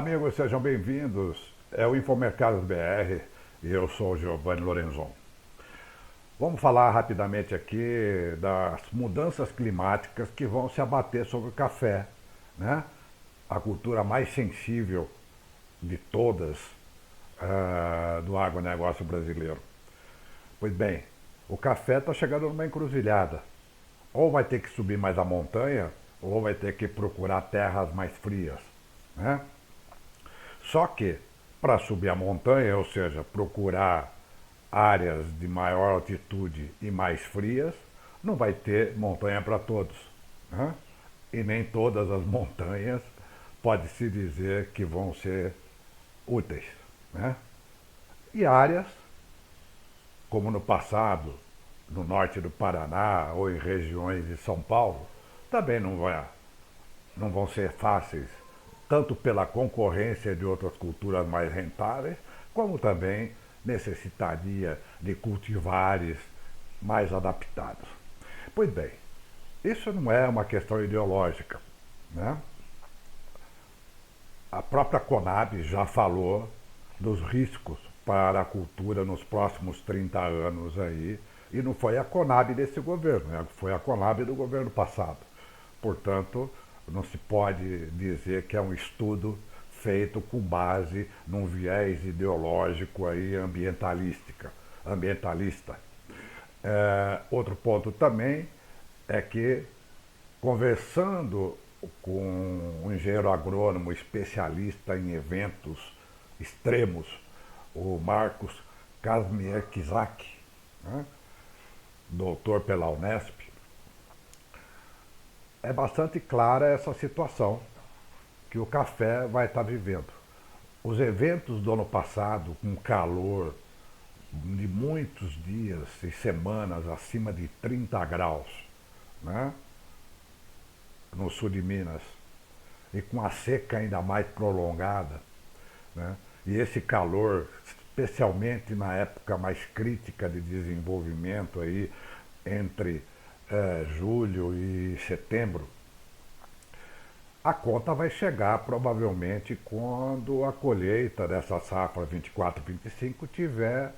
amigos, sejam bem-vindos. É o Infomercados BR e eu sou o Giovanni Lorenzon. Vamos falar rapidamente aqui das mudanças climáticas que vão se abater sobre o café, né? A cultura mais sensível de todas do agronegócio brasileiro. Pois bem, o café está chegando numa encruzilhada. Ou vai ter que subir mais a montanha, ou vai ter que procurar terras mais frias, né? Só que, para subir a montanha, ou seja, procurar áreas de maior altitude e mais frias, não vai ter montanha para todos, né? E nem todas as montanhas pode-se dizer que vão ser úteis, né? E áreas, como no passado, no norte do Paraná ou em regiões de São Paulo, também não vão ser fáceis, tanto pela concorrência de outras culturas mais rentáveis, como também necessitaria de cultivares mais adaptados. Pois bem, isso não é uma questão ideológica, né? A própria Conab já falou dos riscos para a cultura nos próximos 30 anos aí, e não foi a Conab desse governo, né? Foi a Conab do governo passado. Portanto, não se pode dizer que é um estudo feito com base num viés ideológico aí ambientalista. Outro ponto também é que, conversando com um engenheiro agrônomo especialista em eventos extremos, o Marcos Kazmierczak, né, doutor pela Unesp, é bastante clara essa situação que o café vai estar vivendo. Os eventos do ano passado, com calor de muitos dias e semanas acima de 30 graus, né, no sul de Minas, e com a seca ainda mais prolongada, né, e esse calor, especialmente na época mais crítica de desenvolvimento, aí, entre julho e setembro, a conta vai chegar provavelmente quando a colheita dessa safra 24-25 tiver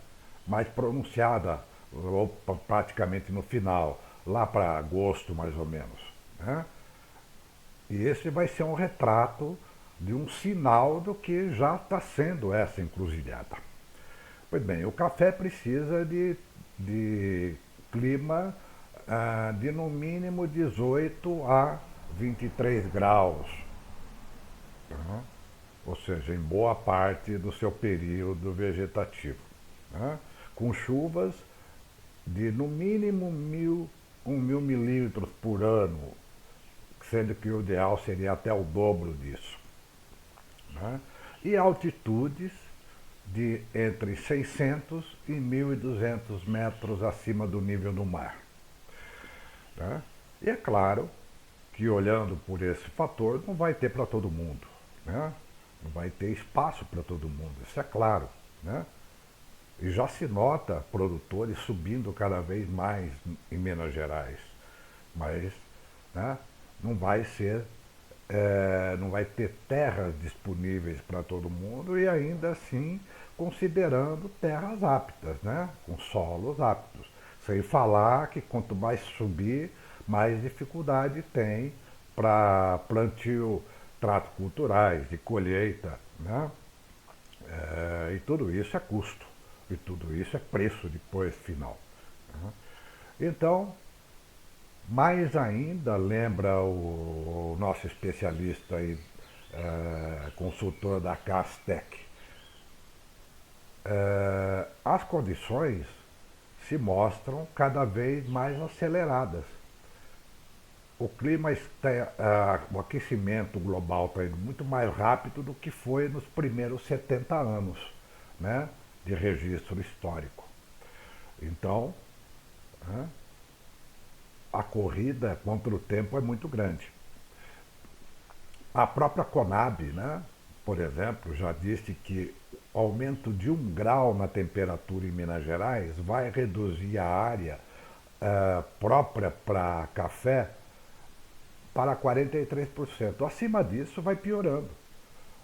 mais pronunciada, ou praticamente no final, lá para agosto mais ou menos, né? E esse vai ser um retrato de um sinal do que já está sendo essa encruzilhada. Pois bem, o café precisa de clima de no mínimo 18 a 23 graus, né? Ou seja, em boa parte do seu período vegetativo, né? Com chuvas de no mínimo 1.000 milímetros por ano, sendo que o ideal seria até o dobro disso, né? E altitudes de entre 600 e 1.200 metros acima do nível do mar, né? E é claro que, olhando por esse fator, não vai ter para todo mundo, né? Não vai ter espaço para todo mundo, isso é claro, né? E já se nota produtores subindo cada vez mais em Minas Gerais, mas, né, não vai ser, não vai ter terras disponíveis para todo mundo e ainda assim considerando terras aptas, né, com solos aptos. Sem falar que quanto mais subir, mais dificuldade tem para plantio, tratos culturais, de colheita, né? E tudo isso é custo, e tudo isso é preço depois final, né? Então, mais ainda, lembra o nosso especialista e consultor da Castec, as condições se mostram cada vez mais aceleradas. O clima o aquecimento global está indo muito mais rápido do que foi nos primeiros 70 anos, né, de registro histórico. Então, né, a corrida contra o tempo é muito grande. A própria Conab, né, por exemplo, já disse que o aumento de 1 grau na temperatura em Minas Gerais vai reduzir a área própria para café para 43%. Acima disso, vai piorando.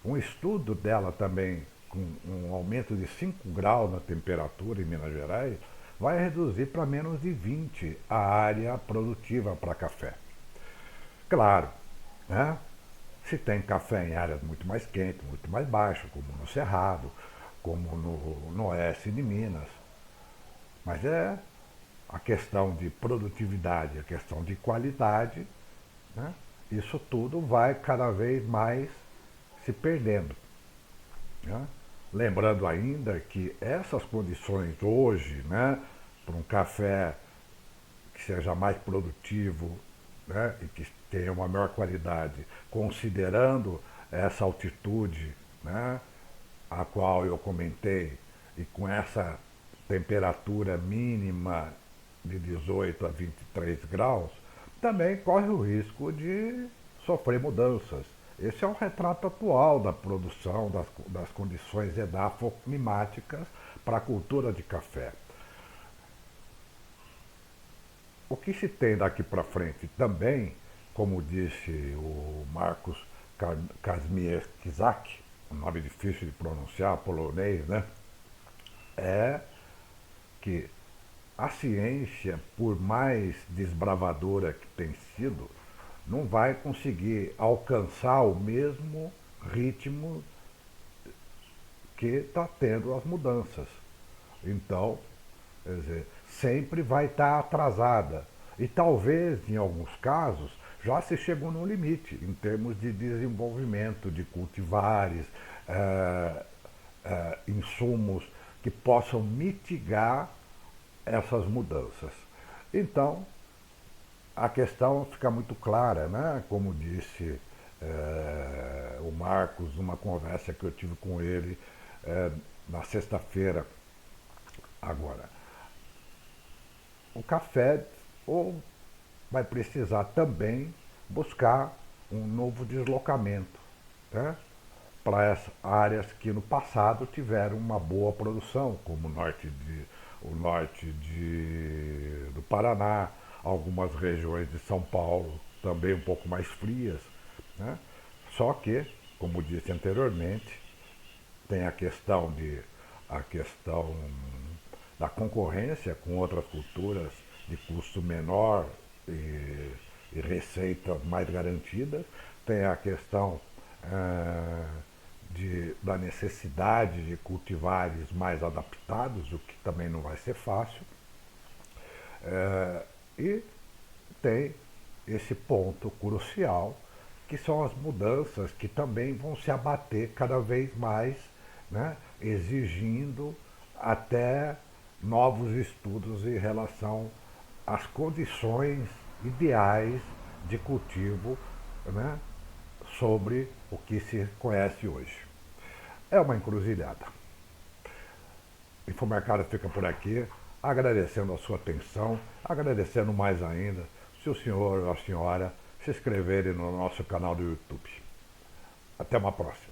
Um estudo dela também, com um aumento de 5 graus na temperatura em Minas Gerais, vai reduzir para menos de 20 a área produtiva para café. Claro, né? Se tem café em áreas muito mais quentes, muito mais baixas, como no Cerrado, como no oeste de Minas. Mas é a questão de produtividade, a questão de qualidade, né? Isso tudo vai cada vez mais se perdendo. Né? Lembrando ainda que essas condições hoje, né, para um café que seja mais produtivo, né, e que tenha uma maior qualidade, considerando essa altitude, né, a qual eu comentei, e com essa temperatura mínima de 18 a 23 graus, também corre o risco de sofrer mudanças. Esse é o retrato atual da produção, das condições edafoclimáticas para a cultura de café. O que se tem daqui para frente também, como disse o Marcos Kazmierczak, um nome difícil de pronunciar, polonês, né? É que a ciência, por mais desbravadora que tem sido, não vai conseguir alcançar o mesmo ritmo que está tendo as mudanças. Então, quer dizer, sempre vai estar atrasada. E talvez, em alguns casos, já se chegou no limite em termos de desenvolvimento de cultivares, insumos que possam mitigar essas mudanças. Então, a questão fica muito clara, né? Como disse o Marcos, numa conversa que eu tive com ele na sexta-feira agora. O café ou vai precisar também buscar um novo deslocamento, né? Para as áreas que no passado tiveram uma boa produção, como do Paraná, algumas regiões de São Paulo, também um pouco mais frias. Né? Só que, como disse anteriormente, tem a questão da concorrência com outras culturas de custo menor e receitas mais garantidas, tem a questão da necessidade de cultivares mais adaptados, o que também não vai ser fácil. E tem esse ponto crucial, que são as mudanças que também vão se abater cada vez mais, né, exigindo até novos estudos em relação às condições ideais de cultivo, né, sobre o que se conhece hoje. É uma encruzilhada. Infomercado fica por aqui, agradecendo a sua atenção, agradecendo mais ainda se o senhor ou a senhora se inscreverem no nosso canal do YouTube. Até uma próxima.